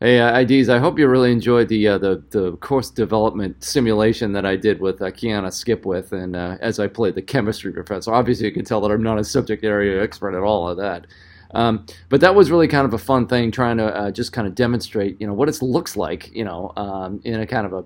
Hey, IDs, I hope you really enjoyed the course development simulation that I did with Kiana Skipwith, and as I played the chemistry professor. Obviously, you can tell that I'm not a subject area expert at all of that. But that was really kind of a fun thing, trying to just kind of demonstrate, what it looks like, in a kind of a,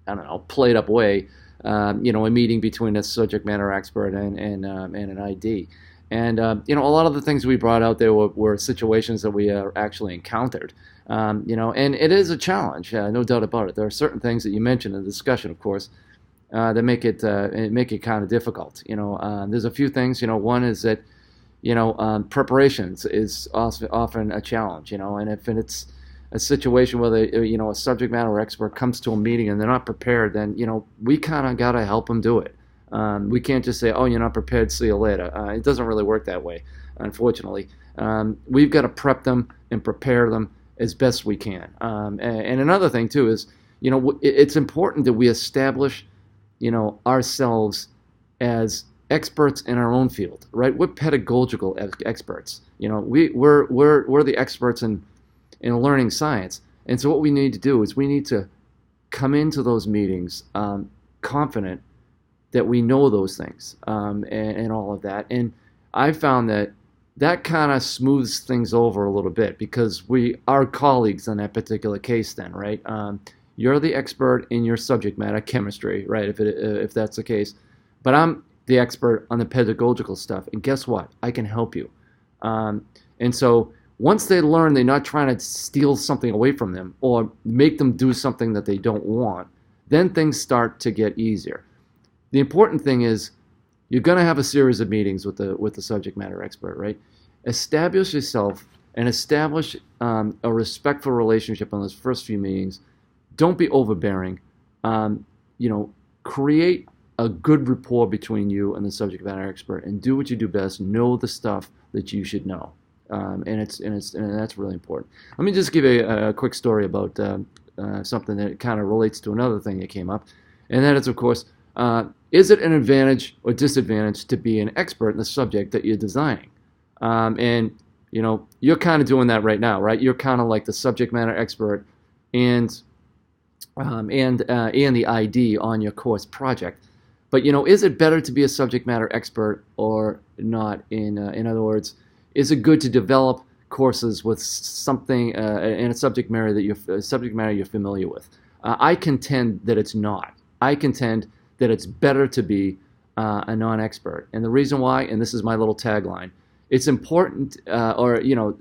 I don't know, played up way, a meeting between a subject matter expert and an ID. And a lot of the things we brought out there were situations that we actually encountered. And it is a challenge, no doubt about it. There are certain things that you mentioned in the discussion, of course, that make it kind of difficult. There's a few things. One is that preparations is also often a challenge. And if it's a situation where a subject matter expert comes to a meeting and they're not prepared, then we kind of got to help them do it. We can't just say, "Oh, you're not prepared. See you later." It doesn't really work that way, unfortunately. We've got to prep them and prepare them as best we can. And another thing too is, it's important that we establish, ourselves as experts in our own field, right? We're pedagogical experts. We're the experts in learning science. And so what we need to do is we need to come into those meetings confident that we know those things, and all of that. And I found that kind of smooths things over a little bit because we are colleagues in that particular case then, right? You're the expert in your subject matter, chemistry, right, if that's the case. But I'm the expert on the pedagogical stuff, and guess what? I can help you. And so once they learn they're not trying to steal something away from them or make them do something that they don't want, then things start to get easier. The important thing is you're going to have a series of meetings with the subject matter expert, right? Establish yourself and establish a respectful relationship on those first few meetings. Don't be overbearing. Create a good rapport between you and the subject matter expert, and do what you do best. Know the stuff that you should know, and that's really important. Let me just give a quick story about something that kind of relates to another thing that came up, and that is, of course, is it an advantage or disadvantage to be an expert in the subject that you're designing? And you're kind of doing that right now, right? You're kind of like the subject matter expert and the ID on your course project. But is it better to be a subject matter expert or not? In other words, is it good to develop courses with something in a subject matter that you're familiar with? I contend that it's not. I contend that it's better to be a non-expert. And the reason why, and this is my little tagline, it's important,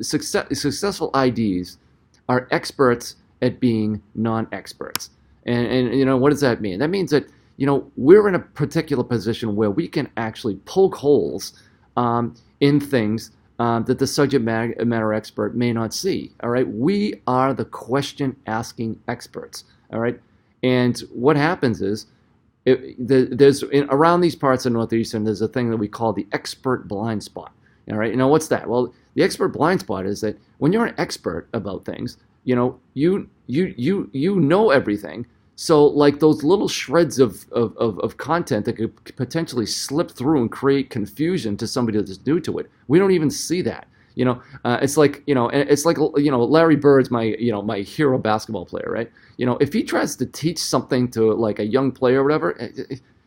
successful IDs are experts at being non-experts. And what does that mean? That means that, we're in a particular position where we can actually poke holes in things that the subject matter expert may not see, all right? We are the question-asking experts, all right? And what happens is, around these parts of Northeastern, there's a thing that we call the expert blind spot. All right, what's that? Well, the expert blind spot is that when you're an expert about things, you know everything. So like those little shreds of content that could potentially slip through and create confusion to somebody that's new to it, we don't even see that. It's like Larry Bird's my hero basketball player, right? If he tries to teach something to like a young player or whatever,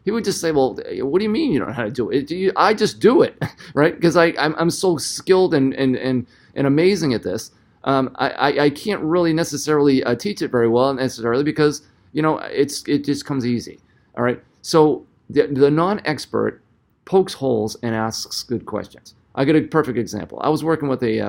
he would just say, "Well, what do you mean you don't know how to do it? I just do it, right? Because I'm so skilled and amazing at this. I can't really necessarily teach it very well necessarily because it just comes easy. All right. So the non-expert pokes holes and asks good questions. I get a perfect example. I was working with a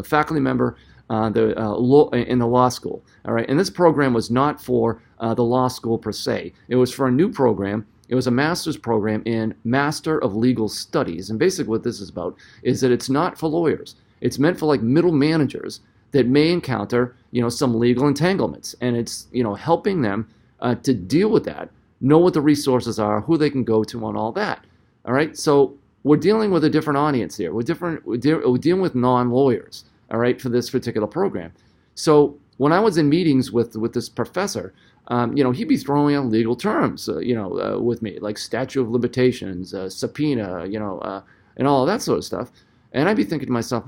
faculty member in the law school. All right, and this program was not for the law school per se. It was for a new program. It was a master's program in Master of Legal Studies. And basically, what this is about is that it's not for lawyers. It's meant for like middle managers that may encounter some legal entanglements, and it's helping them to deal with that, know what the resources are, who they can go to, and all that. All right, so we're dealing with a different audience here. We're dealing with non-lawyers, all right, for this particular program. So when I was in meetings with this professor, he'd be throwing out legal terms, with me, like statute of limitations, subpoena, and all of that sort of stuff. And I'd be thinking to myself,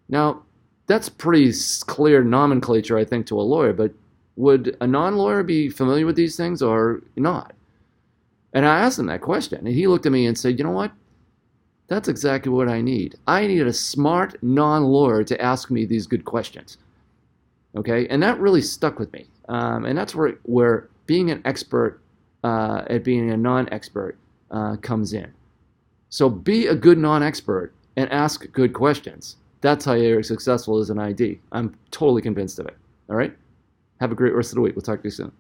now, That's pretty clear nomenclature, I think, to a lawyer. But would a non-lawyer be familiar with these things or not? And I asked him that question, and he looked at me and said, "You know what? That's exactly what I need. I need a smart non-lawyer to ask me these good questions." Okay, and that really stuck with me. And that's where being an expert at being a non-expert comes in. So be a good non-expert and ask good questions. That's how you're successful as an ID. I'm totally convinced of it. All right? Have a great rest of the week. We'll talk to you soon.